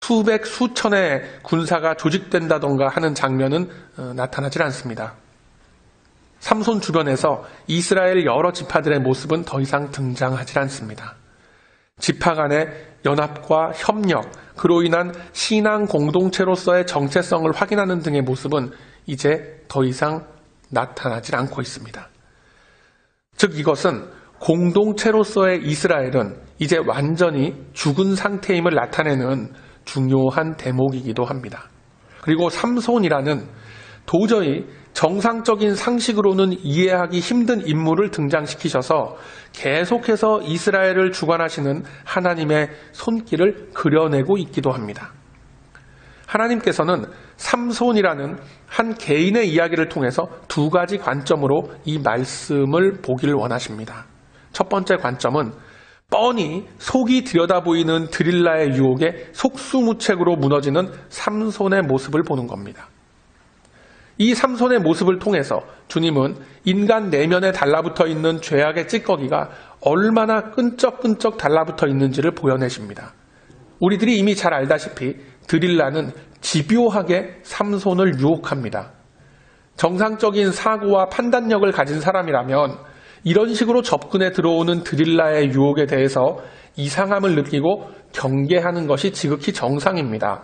수백 수천의 군사가 조직된다던가 하는 장면은 나타나질 않습니다. 삼손 주변에서 이스라엘 여러 지파들의 모습은 더 이상 등장하지 않습니다. 지파 간의 연합과 협력, 그로 인한 신앙 공동체로서의 정체성을 확인하는 등의 모습은 이제 더 이상 나타나질 않고 있습니다. 즉 이것은 공동체로서의 이스라엘은 이제 완전히 죽은 상태임을 나타내는 중요한 대목이기도 합니다. 그리고 삼손이라는 도저히 정상적인 상식으로는 이해하기 힘든 인물을 등장시키셔서 계속해서 이스라엘을 주관하시는 하나님의 손길을 그려내고 있기도 합니다. 하나님께서는 삼손이라는 한 개인의 이야기를 통해서 두 가지 관점으로 이 말씀을 보기를 원하십니다. 첫 번째 관점은 뻔히 속이 들여다보이는 드릴라의 유혹에 속수무책으로 무너지는 삼손의 모습을 보는 겁니다. 이 삼손의 모습을 통해서 주님은 인간 내면에 달라붙어 있는 죄악의 찌꺼기가 얼마나 끈적끈적 달라붙어 있는지를 보여내십니다. 우리들이 이미 잘 알다시피 드릴라는 집요하게 삼손을 유혹합니다. 정상적인 사고와 판단력을 가진 사람이라면 이런 식으로 접근해 들어오는 드릴라의 유혹에 대해서 이상함을 느끼고 경계하는 것이 지극히 정상입니다.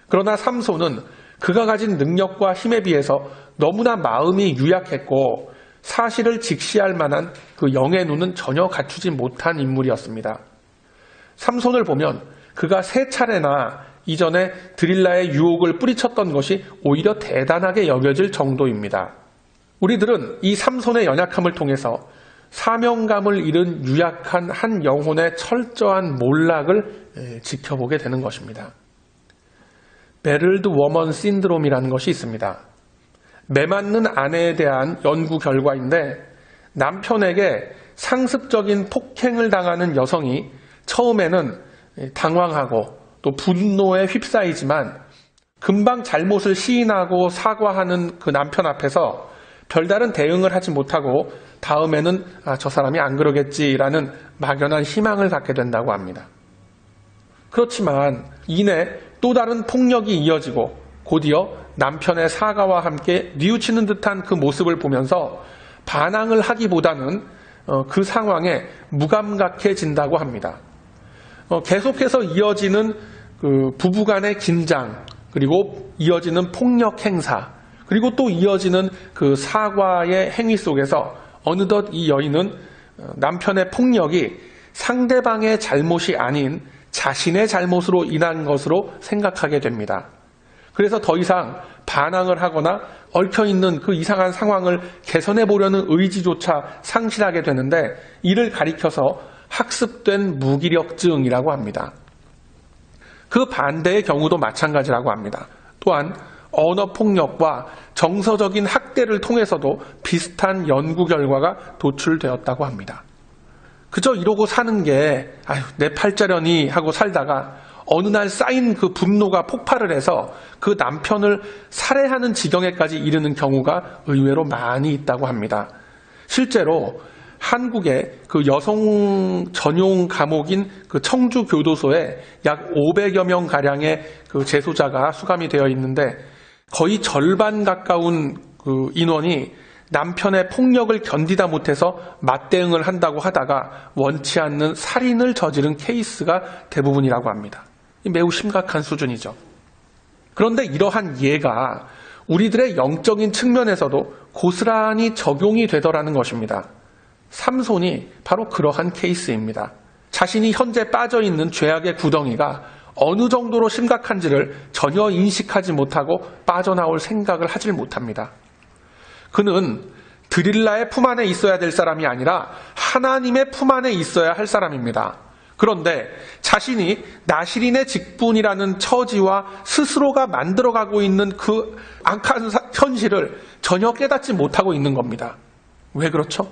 그러나 삼손은 그가 가진 능력과 힘에 비해서 너무나 마음이 유약했고 사실을 직시할 만한 그 영의 눈은 전혀 갖추지 못한 인물이었습니다. 삼손을 보면 그가 3차례나 이전에 드릴라의 유혹을 뿌리쳤던 것이 오히려 대단하게 여겨질 정도입니다. 우리들은 이 삼손의 연약함을 통해서 사명감을 잃은 유약한 한 영혼의 철저한 몰락을 지켜보게 되는 것입니다. 배틀드 워먼 신드롬이라는 것이 있습니다. 매맞는 아내에 대한 연구 결과인데 남편에게 상습적인 폭행을 당하는 여성이 처음에는 당황하고 또 분노에 휩싸이지만 금방 잘못을 시인하고 사과하는 그 남편 앞에서 별다른 대응을 하지 못하고 다음에는 저 사람이 안 그러겠지라는 막연한 희망을 갖게 된다고 합니다. 그렇지만 이내 또 다른 폭력이 이어지고 곧이어 남편의 사과와 함께 뉘우치는 듯한 그 모습을 보면서 반항을 하기보다는 그 상황에 무감각해진다고 합니다. 계속해서 이어지는 그 부부간의 긴장, 그리고 이어지는 폭력 행사, 그리고 또 이어지는 그 사과의 행위 속에서 어느덧 이 여인은 남편의 폭력이 상대방의 잘못이 아닌 자신의 잘못으로 인한 것으로 생각하게 됩니다. 그래서 더 이상 반항을 하거나 얽혀있는 그 이상한 상황을 개선해 보려는 의지조차 상실하게 되는데 이를 가리켜서 학습된 무기력증이라고 합니다. 그 반대의 경우도 마찬가지라고 합니다. 또한 언어폭력과 정서적인 학대를 통해서도 비슷한 연구 결과가 도출되었다고 합니다. 그저 이러고 사는 게 내 팔자려니 하고 살다가 어느 날 쌓인 그 분노가 폭발을 해서 그 남편을 살해하는 지경에까지 이르는 경우가 의외로 많이 있다고 합니다. 실제로 한국의 그 여성 전용 감옥인 그 청주교도소에 약 500여 명 가량의 그 재소자가 수감이 되어 있는데 거의 절반 가까운 그 인원이 남편의 폭력을 견디다 못해서 맞대응을 한다고 하다가 원치 않는 살인을 저지른 케이스가 대부분이라고 합니다. 매우 심각한 수준이죠. 그런데 이러한 예가 우리들의 영적인 측면에서도 고스란히 적용이 되더라는 것입니다. 삼손이 바로 그러한 케이스입니다. 자신이 현재 빠져있는 죄악의 구덩이가 어느 정도로 심각한지를 전혀 인식하지 못하고 빠져나올 생각을 하질 못합니다. 그는 드릴라의 품 안에 있어야 될 사람이 아니라 하나님의 품 안에 있어야 할 사람입니다. 그런데 자신이 나시린의 직분이라는 처지와 스스로가 만들어가고 있는 그 악한 현실을 전혀 깨닫지 못하고 있는 겁니다. 왜 그렇죠?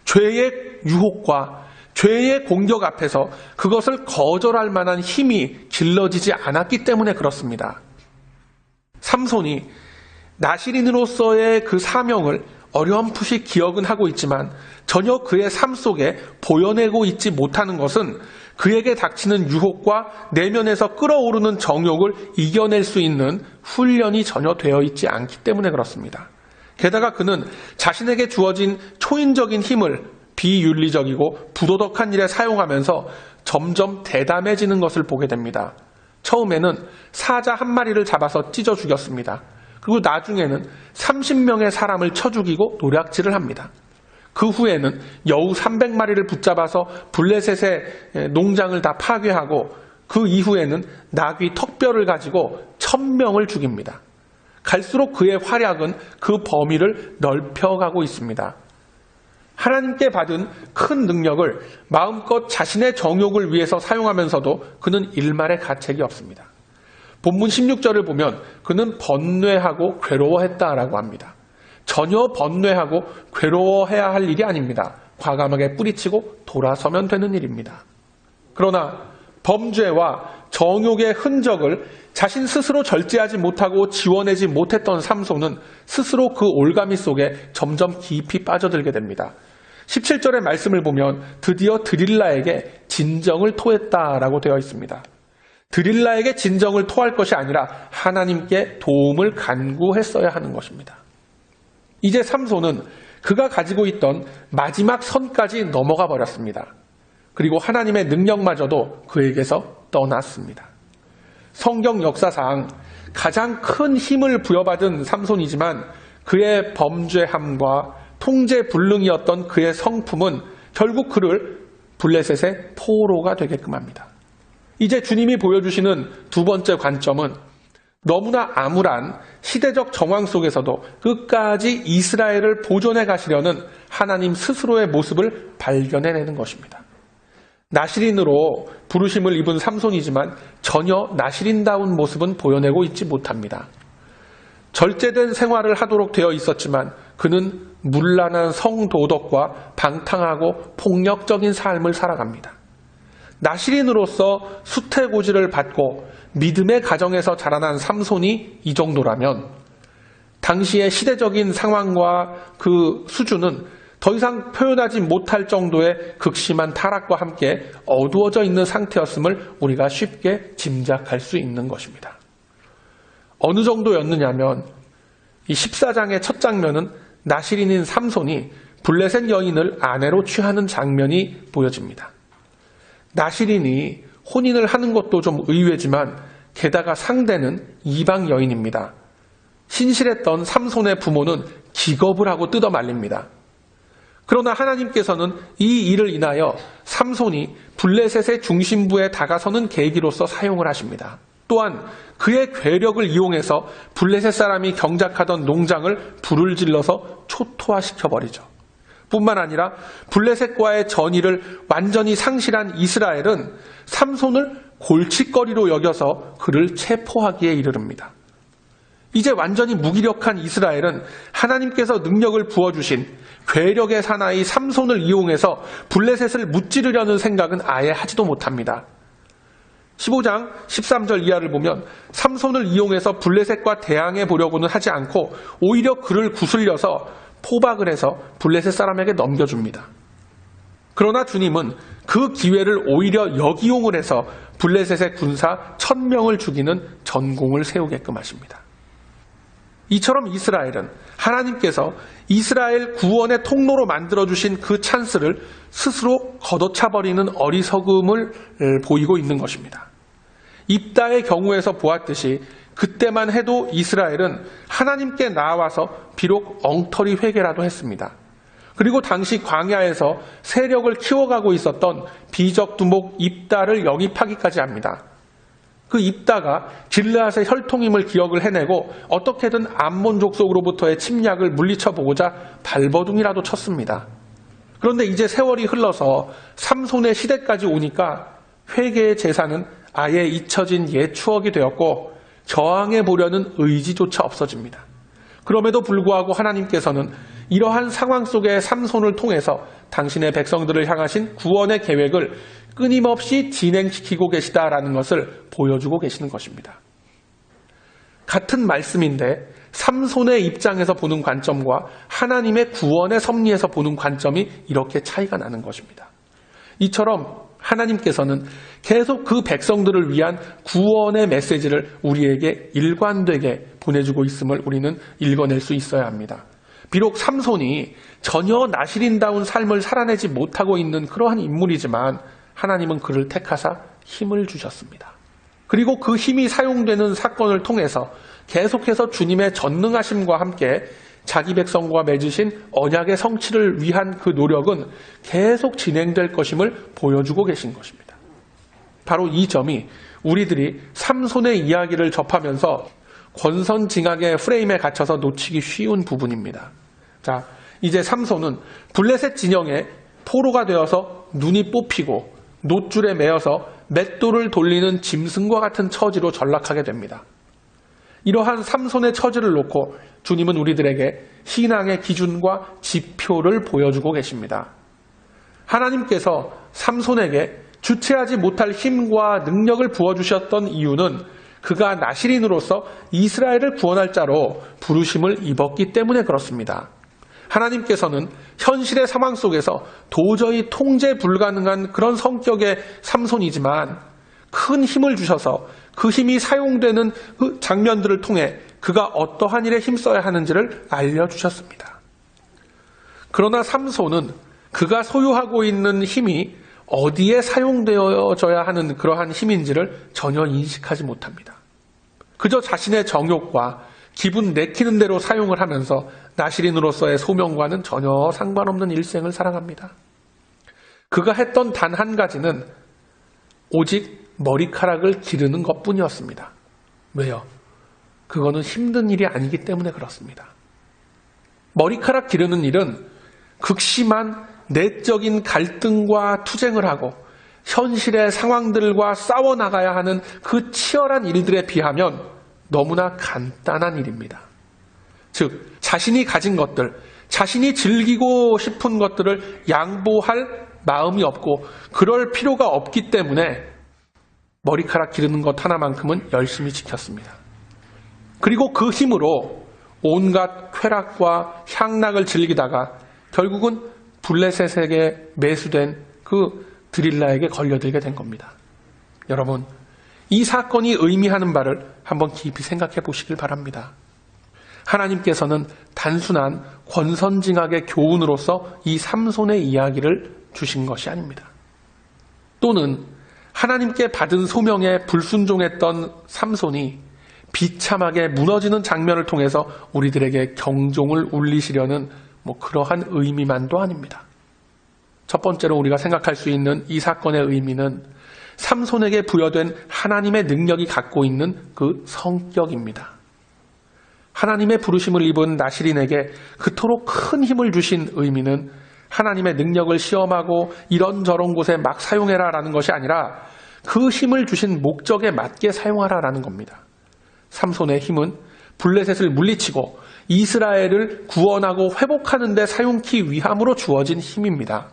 죄의 유혹과 죄의 공격 앞에서 그것을 거절할 만한 힘이 길러지지 않았기 때문에 그렇습니다. 삼손이 나시린으로서의 그 사명을 어렴풋이 기억은 하고 있지만 전혀 그의 삶 속에 보여내고 있지 못하는 것은 그에게 닥치는 유혹과 내면에서 끓어오르는 정욕을 이겨낼 수 있는 훈련이 전혀 되어 있지 않기 때문에 그렇습니다. 게다가 그는 자신에게 주어진 초인적인 힘을 비윤리적이고 부도덕한 일에 사용하면서 점점 대담해지는 것을 보게 됩니다. 처음에는 사자 한 마리를 잡아서 찢어 죽였습니다. 그리고 나중에는 30명의 사람을 쳐 죽이고 노략질을 합니다. 그 후에는 여우 300마리를 붙잡아서 블레셋의 농장을 다 파괴하고 그 이후에는 나귀 턱뼈를 가지고 1000명을 죽입니다. 갈수록 그의 활약은 그 범위를 넓혀가고 있습니다. 하나님께 받은 큰 능력을 마음껏 자신의 정욕을 위해서 사용하면서도 그는 일말의 가책이 없습니다. 본문 16절을 보면 그는 번뇌하고 괴로워했다라고 합니다. 전혀 번뇌하고 괴로워해야 할 일이 아닙니다. 과감하게 뿌리치고 돌아서면 되는 일입니다. 그러나 범죄와 정욕의 흔적을 자신 스스로 절제하지 못하고 지워내지 못했던 삼손은 스스로 그 올가미 속에 점점 깊이 빠져들게 됩니다. 17절의 말씀을 보면 드디어 드릴라에게 진정을 토했다라고 되어 있습니다. 드릴라에게 진정을 토할 것이 아니라 하나님께 도움을 간구했어야 하는 것입니다. 이제 삼손은 그가 가지고 있던 마지막 선까지 넘어가 버렸습니다. 그리고 하나님의 능력마저도 그에게서 떠났습니다. 성경 역사상 가장 큰 힘을 부여받은 삼손이지만 그의 범죄함과 통제불능이었던 그의 성품은 결국 그를 블레셋의 포로가 되게끔 합니다. 이제 주님이 보여주시는 두 번째 관점은 너무나 암울한 시대적 정황 속에서도 끝까지 이스라엘을 보존해 가시려는 하나님 스스로의 모습을 발견해내는 것입니다. 나시린으로 부르심을 입은 삼손이지만 전혀 나시린다운 모습은 보여내고 있지 못합니다. 절제된 생활을 하도록 되어 있었지만 그는 문란한 성도덕과 방탕하고 폭력적인 삶을 살아갑니다. 나시린으로서 수태고지를 받고 믿음의 가정에서 자라난 삼손이 이 정도라면 당시의 시대적인 상황과 그 수준은 더 이상 표현하지 못할 정도의 극심한 타락과 함께 어두워져 있는 상태였음을 우리가 쉽게 짐작할 수 있는 것입니다. 어느 정도였느냐면 이 14장의 첫 장면은 나시린인 삼손이 블레셋 여인을 아내로 취하는 장면이 보여집니다. 나시린이 혼인을 하는 것도 좀 의외지만 게다가 상대는 이방 여인입니다. 신실했던 삼손의 부모는 기겁을 하고 뜯어 말립니다. 그러나 하나님께서는 이 일을 인하여 삼손이 블레셋의 중심부에 다가서는 계기로서 사용을 하십니다. 또한 그의 괴력을 이용해서 블레셋 사람이 경작하던 농장을 불을 질러서 초토화시켜버리죠. 뿐만 아니라 블레셋과의 전의를 완전히 상실한 이스라엘은 삼손을 골칫거리로 여겨서 그를 체포하기에 이르릅니다. 이제 완전히 무기력한 이스라엘은 하나님께서 능력을 부어주신 괴력의 사나이 삼손을 이용해서 블레셋을 무찌르려는 생각은 아예 하지도 못합니다. 15장 13절 이하를 보면 삼손을 이용해서 블레셋과 대항해 보려고는 하지 않고 오히려 그를 구슬려서 포박을 해서 블레셋 사람에게 넘겨줍니다. 그러나 주님은 그 기회를 오히려 역이용을 해서 블레셋의 군사 1000명을 죽이는 전공을 세우게끔 하십니다. 이처럼 이스라엘은 하나님께서 이스라엘 구원의 통로로 만들어주신 그 찬스를 스스로 걷어차버리는 어리석음을 보이고 있는 것입니다. 입다의 경우에서 보았듯이 그때만 해도 이스라엘은 하나님께 나와서 비록 엉터리 회개라도 했습니다. 그리고 당시 광야에서 세력을 키워가고 있었던 비적두목 입다를 영입하기까지 합니다. 그 입다가 길르앗의 혈통임을 기억을 해내고 어떻게든 암몬족 속으로부터의 침략을 물리쳐보고자 발버둥이라도 쳤습니다. 그런데 이제 세월이 흘러서 삼손의 시대까지 오니까 회개의 제사는 아예 잊혀진 옛 추억이 되었고 저항해 보려는 의지조차 없어집니다. 그럼에도 불구하고 하나님께서는 이러한 상황 속의 삼손을 통해서 당신의 백성들을 향하신 구원의 계획을 끊임없이 진행시키고 계시다라는 것을 보여주고 계시는 것입니다. 같은 말씀인데 삼손의 입장에서 보는 관점과 하나님의 구원의 섭리에서 보는 관점이 이렇게 차이가 나는 것입니다. 이처럼 하나님께서는 계속 그 백성들을 위한 구원의 메시지를 우리에게 일관되게 보내주고 있음을 우리는 읽어낼 수 있어야 합니다. 비록 삼손이 전혀 나실인다운 삶을 살아내지 못하고 있는 그러한 인물이지만 하나님은 그를 택하사 힘을 주셨습니다. 그리고 그 힘이 사용되는 사건을 통해서 계속해서 주님의 전능하심과 함께 자기 백성과 맺으신 언약의 성취를 위한 그 노력은 계속 진행될 것임을 보여주고 계신 것입니다. 바로 이 점이 우리들이 삼손의 이야기를 접하면서 권선징악의 프레임에 갇혀서 놓치기 쉬운 부분입니다. 자, 이제 삼손은 블레셋 진영에 포로가 되어서 눈이 뽑히고 놋줄에 매여서 맷돌을 돌리는 짐승과 같은 처지로 전락하게 됩니다. 이러한 삼손의 처지를 놓고 주님은 우리들에게 신앙의 기준과 지표를 보여주고 계십니다. 하나님께서 삼손에게 주체하지 못할 힘과 능력을 부어주셨던 이유는 그가 나실인으로서 이스라엘을 구원할 자로 부르심을 입었기 때문에 그렇습니다. 하나님께서는 현실의 상황 속에서 도저히 통제 불가능한 그런 성격의 삼손이지만 큰 힘을 주셔서 그 힘이 사용되는 그 장면들을 통해 그가 어떠한 일에 힘써야 하는지를 알려주셨습니다. 그러나 삼손은 그가 소유하고 있는 힘이 어디에 사용되어져야 하는 그러한 힘인지를 전혀 인식하지 못합니다. 그저 자신의 정욕과 기분 내키는 대로 사용을 하면서 나실인으로서의 소명과는 전혀 상관없는 일생을 살아갑니다. 그가 했던 단 한 가지는 오직 머리카락을 기르는 것뿐이었습니다. 왜요? 그거는 힘든 일이 아니기 때문에 그렇습니다. 머리카락 기르는 일은 극심한 내적인 갈등과 투쟁을 하고 현실의 상황들과 싸워나가야 하는 그 치열한 일들에 비하면 너무나 간단한 일입니다. 즉, 자신이 가진 것들, 자신이 즐기고 싶은 것들을 양보할 마음이 없고 그럴 필요가 없기 때문에 머리카락 기르는 것 하나만큼은 열심히 지켰습니다. 그리고 그 힘으로 온갖 쾌락과 향락을 즐기다가 결국은 블레셋에게 매수된 그 드릴라에게 걸려들게 된 겁니다. 여러분, 이 사건이 의미하는 바를 한번 깊이 생각해 보시길 바랍니다. 하나님께서는 단순한 권선징악의 교훈으로서 이 삼손의 이야기를 주신 것이 아닙니다. 또는 하나님께 받은 소명에 불순종했던 삼손이 비참하게 무너지는 장면을 통해서 우리들에게 경종을 울리시려는 그러한 의미만도 아닙니다. 첫 번째로 우리가 생각할 수 있는 이 사건의 의미는 삼손에게 부여된 하나님의 능력이 갖고 있는 그 성격입니다. 하나님의 부르심을 입은 나실인에게 그토록 큰 힘을 주신 의미는 하나님의 능력을 시험하고 이런저런 곳에 막 사용해라라는 것이 아니라 그 힘을 주신 목적에 맞게 사용하라라는 겁니다. 삼손의 힘은 블레셋을 물리치고 이스라엘을 구원하고 회복하는 데 사용키 위함으로 주어진 힘입니다.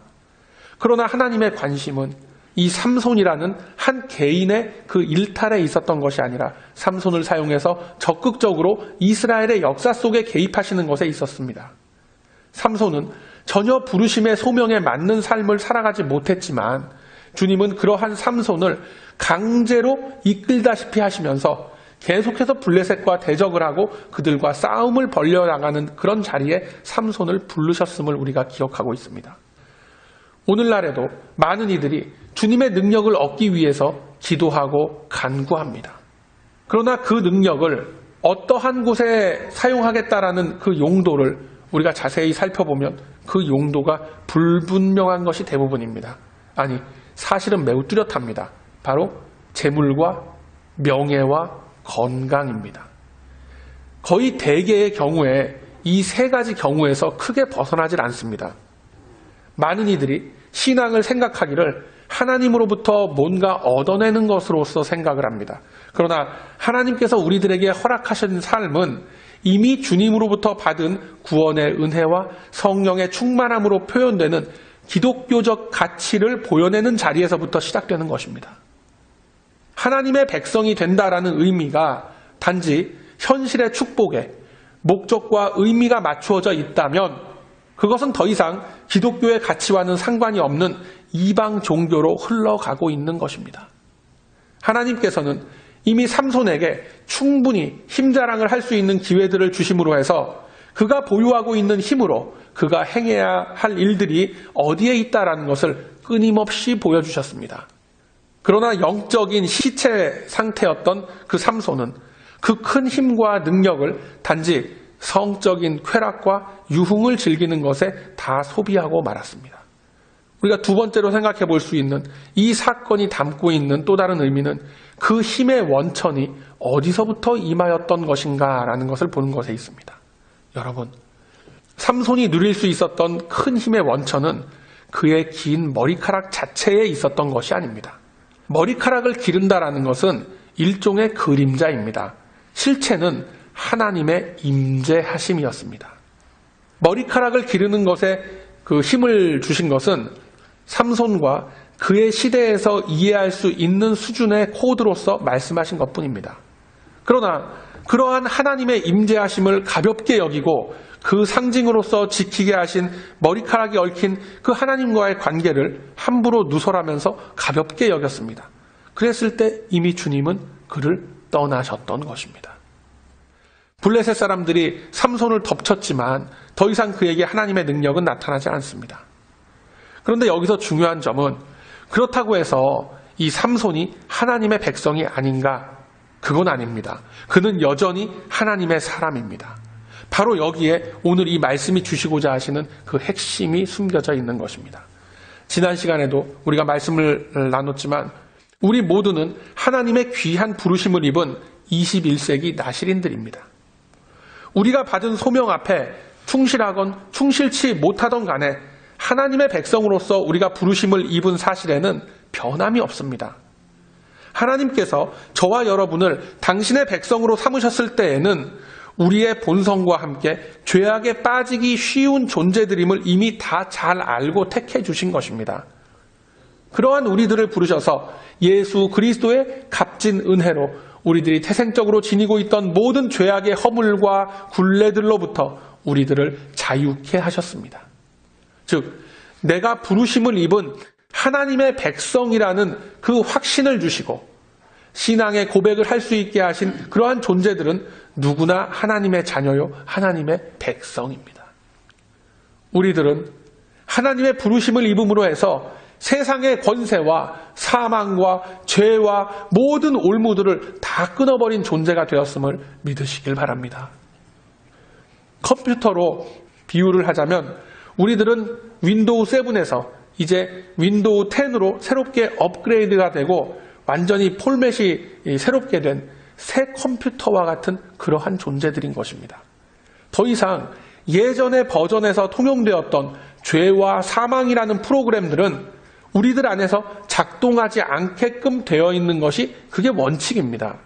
그러나 하나님의 관심은 이 삼손이라는 한 개인의 그 일탈에 있었던 것이 아니라 삼손을 사용해서 적극적으로 이스라엘의 역사 속에 개입하시는 것에 있었습니다. 삼손은 전혀 부르심의 소명에 맞는 삶을 살아가지 못했지만 주님은 그러한 삼손을 강제로 이끌다시피 하시면서 계속해서 블레셋과 대적을 하고 그들과 싸움을 벌려나가는 그런 자리에 삼손을 부르셨음을 우리가 기억하고 있습니다. 오늘날에도 많은 이들이 주님의 능력을 얻기 위해서 기도하고 간구합니다. 그러나 그 능력을 어떠한 곳에 사용하겠다라는 그 용도를 우리가 자세히 살펴보면 그 용도가 불분명한 것이 대부분입니다. 아니, 사실은 매우 뚜렷합니다. 바로 재물과 명예와 건강입니다. 거의 대개의 경우에 이 세 가지 경우에서 크게 벗어나질 않습니다. 많은 이들이 신앙을 생각하기를 하나님으로부터 뭔가 얻어내는 것으로서 생각을 합니다. 그러나 하나님께서 우리들에게 허락하신 삶은 이미 주님으로부터 받은 구원의 은혜와 성령의 충만함으로 표현되는 기독교적 가치를 보여내는 자리에서부터 시작되는 것입니다. 하나님의 백성이 된다라는 의미가 단지 현실의 축복에 목적과 의미가 맞추어져 있다면 그것은 더 이상 기독교의 가치와는 상관이 없는 이방 종교로 흘러가고 있는 것입니다. 하나님께서는 이미 삼손에게 충분히 힘자랑을 할 수 있는 기회들을 주심으로 해서 그가 보유하고 있는 힘으로 그가 행해야 할 일들이 어디에 있다라는 것을 끊임없이 보여주셨습니다. 그러나 영적인 시체 상태였던 그 삼손은 그 큰 힘과 능력을 단지 성적인 쾌락과 유흥을 즐기는 것에 다 소비하고 말았습니다. 우리가 두 번째로 생각해 볼 수 있는 이 사건이 담고 있는 또 다른 의미는 그 힘의 원천이 어디서부터 임하였던 것인가라는 것을 보는 것에 있습니다. 여러분, 삼손이 누릴 수 있었던 큰 힘의 원천은 그의 긴 머리카락 자체에 있었던 것이 아닙니다. 머리카락을 기른다라는 것은 일종의 그림자입니다. 실체는 하나님의 임재하심이었습니다. 머리카락을 기르는 것에 그 힘을 주신 것은 삼손과 그의 시대에서 이해할 수 있는 수준의 코드로서 말씀하신 것뿐입니다. 그러나 그러한 하나님의 임재하심을 가볍게 여기고 그 상징으로서 지키게 하신 머리카락이 얽힌 그 하나님과의 관계를 함부로 누설하면서 가볍게 여겼습니다. 그랬을 때 이미 주님은 그를 떠나셨던 것입니다. 블레셋 사람들이 삼손을 덮쳤지만 더 이상 그에게 하나님의 능력은 나타나지 않습니다. 그런데 여기서 중요한 점은 그렇다고 해서 이 삼손이 하나님의 백성이 아닌가? 그건 아닙니다. 그는 여전히 하나님의 사람입니다. 바로 여기에 오늘 이 말씀이 주시고자 하시는 그 핵심이 숨겨져 있는 것입니다. 지난 시간에도 우리가 말씀을 나눴지만 우리 모두는 하나님의 귀한 부르심을 입은 21세기 나실인들입니다. 우리가 받은 소명 앞에 충실하건 충실치 못하던 간에 하나님의 백성으로서 우리가 부르심을 입은 사실에는 변함이 없습니다. 하나님께서 저와 여러분을 당신의 백성으로 삼으셨을 때에는 우리의 본성과 함께 죄악에 빠지기 쉬운 존재들임을 이미 다 잘 알고 택해 주신 것입니다. 그러한 우리들을 부르셔서 예수 그리스도의 값진 은혜로 우리들이 태생적으로 지니고 있던 모든 죄악의 허물과 굴레들로부터 우리들을 자유케 하셨습니다. 즉, 내가 부르심을 입은 하나님의 백성이라는 그 확신을 주시고 신앙의 고백을 할 수 있게 하신 그러한 존재들은 누구나 하나님의 자녀요, 하나님의 백성입니다. 우리들은 하나님의 부르심을 입음으로 해서 세상의 권세와 사망과 죄와 모든 올무들을 다 끊어버린 존재가 되었음을 믿으시길 바랍니다. 컴퓨터로 비유를 하자면 우리들은 윈도우 7에서 이제 윈도우 10으로 새롭게 업그레이드가 되고 완전히 폴맷이 새롭게 된 새 컴퓨터와 같은 그러한 존재들인 것입니다. 더 이상 예전의 버전에서 통용되었던 죄와 사망이라는 프로그램들은 우리들 안에서 작동하지 않게끔 되어 있는 것이 그게 원칙입니다.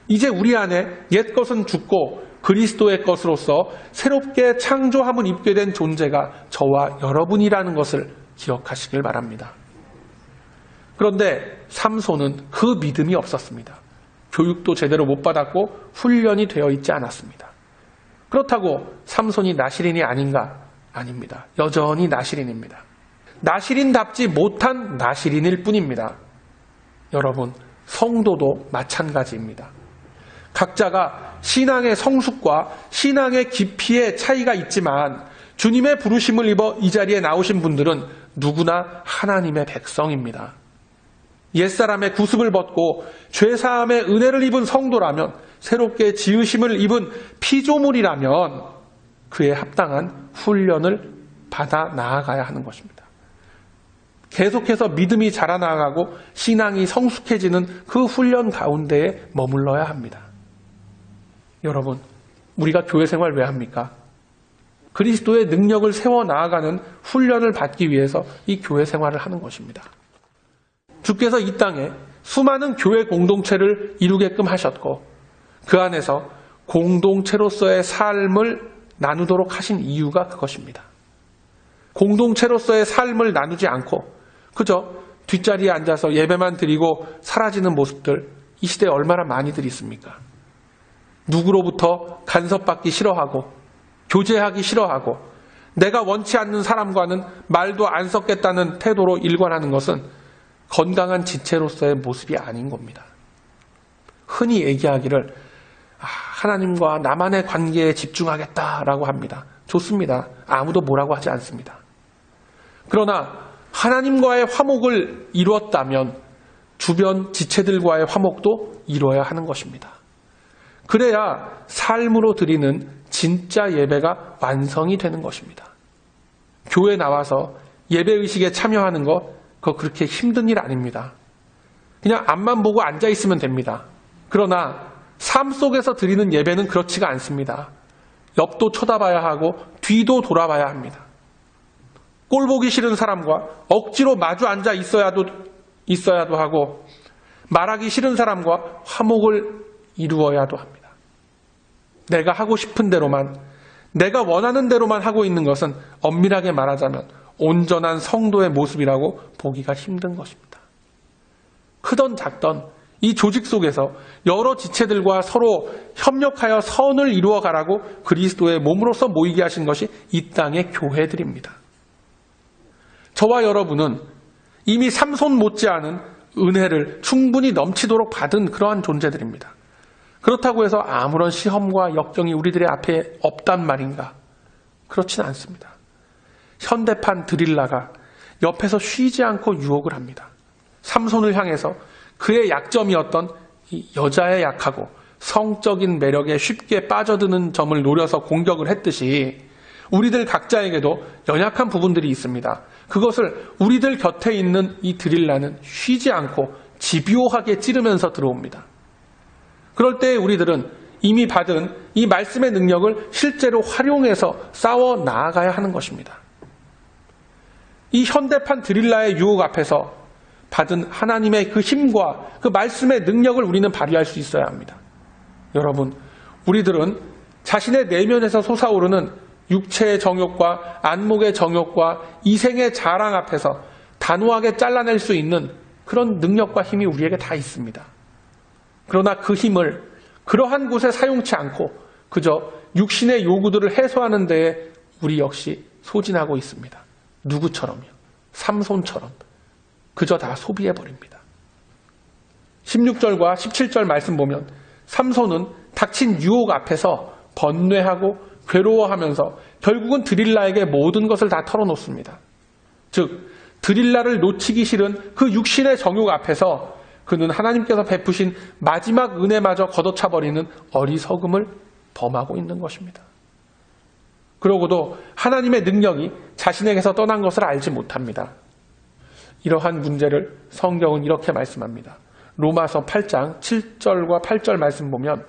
이제 우리 안에 옛 것은 죽고 그리스도의 것으로서 새롭게 창조함을 입게 된 존재가 저와 여러분이라는 것을 기억하시길 바랍니다. 그런데 삼손은 그 믿음이 없었습니다. 교육도 제대로 못 받았고 훈련이 되어 있지 않았습니다. 그렇다고 삼손이 나실인이 아닌가? 아닙니다. 여전히 나실인입니다. 나실인답지 못한 나실인일 뿐입니다. 여러분, 성도도 마찬가지입니다. 각자가 신앙의 성숙과 신앙의 깊이의 차이가 있지만 주님의 부르심을 입어 이 자리에 나오신 분들은 누구나 하나님의 백성입니다. 옛사람의 구습을 벗고 죄사함의 은혜를 입은 성도라면, 새롭게 지으심을 입은 피조물이라면 그에 합당한 훈련을 받아 나아가야 하는 것입니다. 계속해서 믿음이 자라나가고 신앙이 성숙해지는 그 훈련 가운데에 머물러야 합니다. 여러분, 우리가 교회 생활 왜 합니까? 그리스도의 능력을 세워 나아가는 훈련을 받기 위해서 이 교회 생활을 하는 것입니다. 주께서 이 땅에 수많은 교회 공동체를 이루게끔 하셨고 그 안에서 공동체로서의 삶을 나누도록 하신 이유가 그것입니다. 공동체로서의 삶을 나누지 않고 그저 뒷자리에 앉아서 예배만 드리고 사라지는 모습들, 이 시대에 얼마나 많이들 있습니까? 누구로부터 간섭받기 싫어하고 교제하기 싫어하고 내가 원치 않는 사람과는 말도 안 섞겠다는 태도로 일관하는 것은 건강한 지체로서의 모습이 아닌 겁니다. 흔히 얘기하기를 하나님과 나만의 관계에 집중하겠다라고 합니다. 좋습니다. 아무도 뭐라고 하지 않습니다. 그러나 하나님과의 화목을 이루었다면 주변 지체들과의 화목도 이루어야 하는 것입니다. 그래야 삶으로 드리는 진짜 예배가 완성이 되는 것입니다. 교회 나와서 예배의식에 참여하는 거 그거 그렇게 힘든 일 아닙니다. 그냥 앞만 보고 앉아있으면 됩니다. 그러나 삶 속에서 드리는 예배는 그렇지가 않습니다. 옆도 쳐다봐야 하고 뒤도 돌아봐야 합니다. 꼴 보기 싫은 사람과 억지로 마주 앉아 있어야도 하고 말하기 싫은 사람과 화목을 이루어야도 합니다. 내가 하고 싶은 대로만, 내가 원하는 대로만 하고 있는 것은 엄밀하게 말하자면 온전한 성도의 모습이라고 보기가 힘든 것입니다. 크던 작던 이 조직 속에서 여러 지체들과 서로 협력하여 선을 이루어가라고 그리스도의 몸으로서 모이게 하신 것이 이 땅의 교회들입니다. 저와 여러분은 이미 삼손 못지않은 은혜를 충분히 넘치도록 받은 그러한 존재들입니다. 그렇다고 해서 아무런 시험과 역경이 우리들의 앞에 없단 말인가? 그렇지는 않습니다. 현대판 드릴라가 옆에서 쉬지 않고 유혹을 합니다. 삼손을 향해서 그의 약점이었던 이 여자의 약하고 성적인 매력에 쉽게 빠져드는 점을 노려서 공격을 했듯이 우리들 각자에게도 연약한 부분들이 있습니다. 그것을 우리들 곁에 있는 이 드릴라는 쉬지 않고 집요하게 찌르면서 들어옵니다. 그럴 때 우리들은 이미 받은 이 말씀의 능력을 실제로 활용해서 싸워 나아가야 하는 것입니다. 이 현대판 드릴라의 유혹 앞에서 받은 하나님의 그 힘과 그 말씀의 능력을 우리는 발휘할 수 있어야 합니다. 여러분, 우리들은 자신의 내면에서 솟아오르는 육체의 정욕과 안목의 정욕과 이생의 자랑 앞에서 단호하게 잘라낼 수 있는 그런 능력과 힘이 우리에게 다 있습니다. 그러나 그 힘을 그러한 곳에 사용치 않고 그저 육신의 요구들을 해소하는 데에 우리 역시 소진하고 있습니다. 누구처럼요? 삼손처럼 그저 다 소비해버립니다. 16절과 17절 말씀 보면 삼손은 닥친 유혹 앞에서 번뇌하고 괴로워하면서 결국은 드릴라에게 모든 것을 다 털어놓습니다. 즉 드릴라를 놓치기 싫은 그 육신의 정욕 앞에서 그는 하나님께서 베푸신 마지막 은혜마저 걷어차버리는 어리석음을 범하고 있는 것입니다. 그러고도 하나님의 능력이 자신에게서 떠난 것을 알지 못합니다. 이러한 문제를 성경은 이렇게 말씀합니다. 로마서 8장 7절과 8절 말씀 보면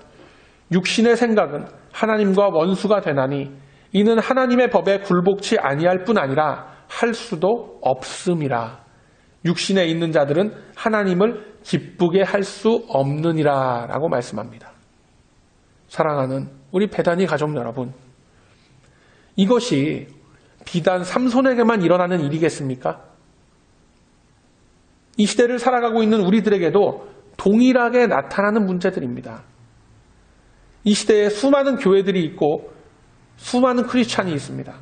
육신의 생각은 하나님과 원수가 되나니 이는 하나님의 법에 굴복치 아니할 뿐 아니라 할 수도 없음이라. 육신에 있는 자들은 하나님을 기쁘게 할 수 없느니라 라고 말씀합니다. 사랑하는 우리 베다니 가족 여러분, 이것이 비단 삼손에게만 일어나는 일이겠습니까? 이 시대를 살아가고 있는 우리들에게도 동일하게 나타나는 문제들입니다. 이 시대에 수많은 교회들이 있고 수많은 크리스찬이 있습니다.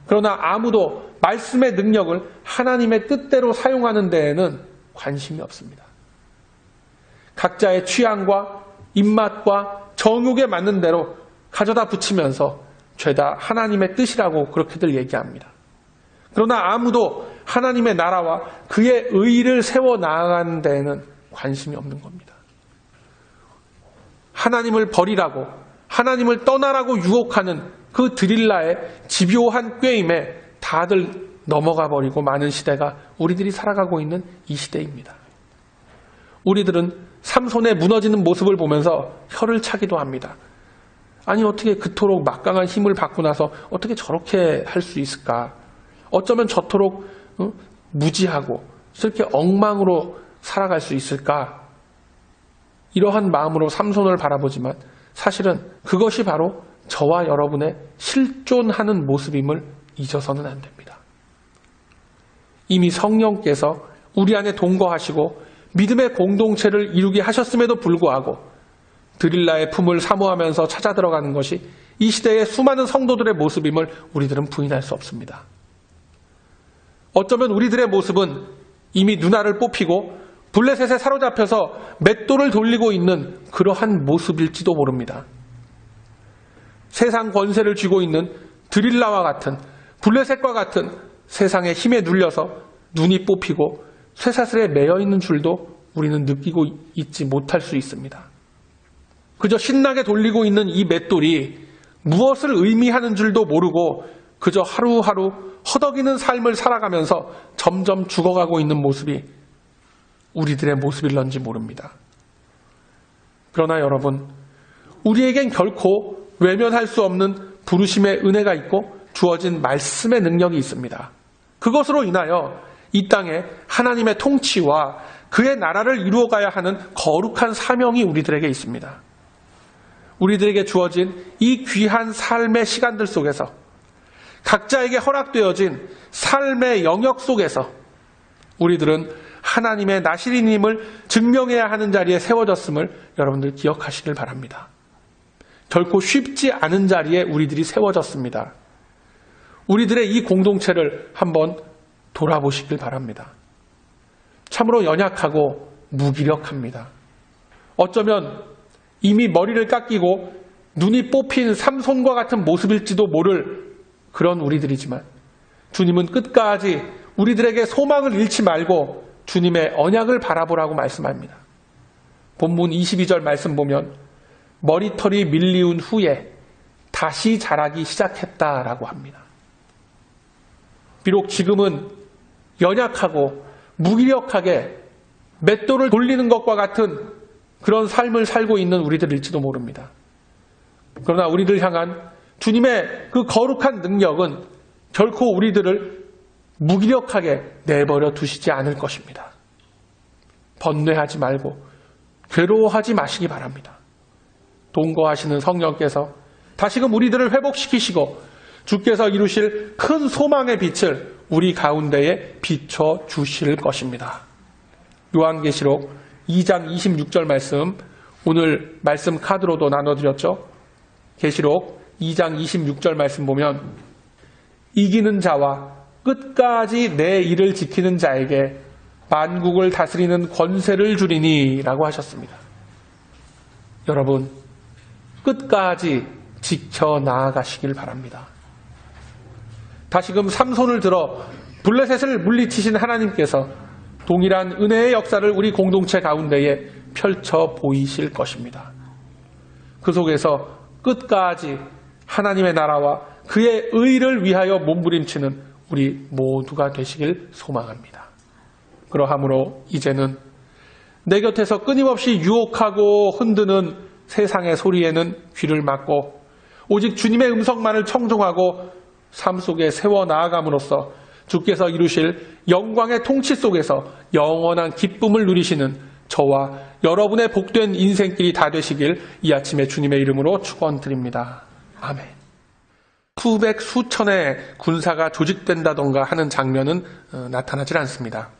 그러나 아무도 말씀의 능력을 하나님의 뜻대로 사용하는 데에는 관심이 없습니다. 각자의 취향과 입맛과 정욕에 맞는 대로 가져다 붙이면서 죄다 하나님의 뜻이라고 그렇게들 얘기합니다. 그러나 아무도 하나님의 나라와 그의 의를 세워 나아가는 데에는 관심이 없는 겁니다. 하나님을 버리라고, 하나님을 떠나라고 유혹하는 그 드릴라의 집요한 꾀임에 다들 넘어가 버리고 많은 시대가 우리들이 살아가고 있는 이 시대입니다. 우리들은 삼손의 무너지는 모습을 보면서 혀를 차기도 합니다. 아니 어떻게 그토록 막강한 힘을 받고 나서 어떻게 저렇게 할 수 있을까? 어쩌면 저토록 무지하고 이렇게 엉망으로 살아갈 수 있을까? 이러한 마음으로 삼손을 바라보지만 사실은 그것이 바로 저와 여러분의 실존하는 모습임을 잊어서는 안 됩니다. 이미 성령께서 우리 안에 동거하시고 믿음의 공동체를 이루게 하셨음에도 불구하고 드릴라의 품을 사모하면서 찾아 들어가는 것이 이 시대의 수많은 성도들의 모습임을 우리들은 부인할 수 없습니다. 어쩌면 우리들의 모습은 이미 눈알을 뽑히고 블레셋에 사로잡혀서 맷돌을 돌리고 있는 그러한 모습일지도 모릅니다. 세상 권세를 쥐고 있는 드릴라와 같은, 블레셋과 같은 세상의 힘에 눌려서 눈이 뽑히고 쇠사슬에 매여 있는 줄도 우리는 느끼고 있지 못할 수 있습니다. 그저 신나게 돌리고 있는 이 맷돌이 무엇을 의미하는 줄도 모르고 그저 하루하루 허덕이는 삶을 살아가면서 점점 죽어가고 있는 모습이 우리들의 모습일런지 모릅니다. 그러나 여러분, 우리에겐 결코 외면할 수 없는 부르심의 은혜가 있고 주어진 말씀의 능력이 있습니다. 그것으로 인하여 이 땅에 하나님의 통치와 그의 나라를 이루어가야 하는 거룩한 사명이 우리들에게 있습니다. 우리들에게 주어진 이 귀한 삶의 시간들 속에서 각자에게 허락되어진 삶의 영역 속에서 우리들은 하나님의 나시린임을 증명해야 하는 자리에 세워졌음을 여러분들 기억하시길 바랍니다. 결코 쉽지 않은 자리에 우리들이 세워졌습니다. 우리들의 이 공동체를 한번 돌아보시길 바랍니다. 참으로 연약하고 무기력합니다. 어쩌면 이미 머리를 깎이고 눈이 뽑힌 삼손과 같은 모습일지도 모를 그런 우리들이지만 주님은 끝까지 우리들에게 소망을 잃지 말고 주님의 언약을 바라보라고 말씀합니다. 본문 22절 말씀 보면 머리털이 밀리운 후에 다시 자라기 시작했다라고 합니다. 비록 지금은 연약하고 무기력하게 맷돌을 돌리는 것과 같은 그런 삶을 살고 있는 우리들일지도 모릅니다. 그러나 우리들 향한 주님의 그 거룩한 능력은 결코 우리들을 무기력하게 내버려 두시지 않을 것입니다. 번뇌하지 말고 괴로워하지 마시기 바랍니다. 동거하시는 성령께서 다시금 우리들을 회복시키시고 주께서 이루실 큰 소망의 빛을 우리 가운데에 비춰주실 것입니다. 요한계시록 2장 26절 말씀, 오늘 말씀 카드로도 나눠드렸죠. 계시록 2장 26절 말씀 보면 이기는 자와 끝까지 내 일을 지키는 자에게 만국을 다스리는 권세를 주리니 라고 하셨습니다. 여러분, 끝까지 지켜나가시길 바랍니다. 다시금 삼손을 들어 블레셋을 물리치신 하나님께서 동일한 은혜의 역사를 우리 공동체 가운데에 펼쳐 보이실 것입니다. 그 속에서 끝까지 하나님의 나라와 그의 의를 위하여 몸부림치는 우리 모두가 되시길 소망합니다. 그러함으로 이제는 내 곁에서 끊임없이 유혹하고 흔드는 세상의 소리에는 귀를 막고 오직 주님의 음성만을 청종하고 삶 속에 세워 나아감으로써 주께서 이루실 영광의 통치 속에서 영원한 기쁨을 누리시는 저와 여러분의 복된 인생길이 다 되시길 이 아침에 주님의 이름으로 축원드립니다. 아멘. 수백 수천의 군사가 조직된다던가 하는 장면은 나타나질 않습니다.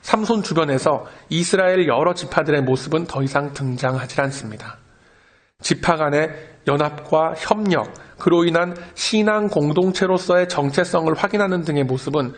삼손 주변에서 이스라엘 여러 지파들의 모습은 더 이상 등장하지 않습니다. 지파 간의 연합과 협력, 그로 인한 신앙 공동체로서의 정체성을 확인하는 등의 모습은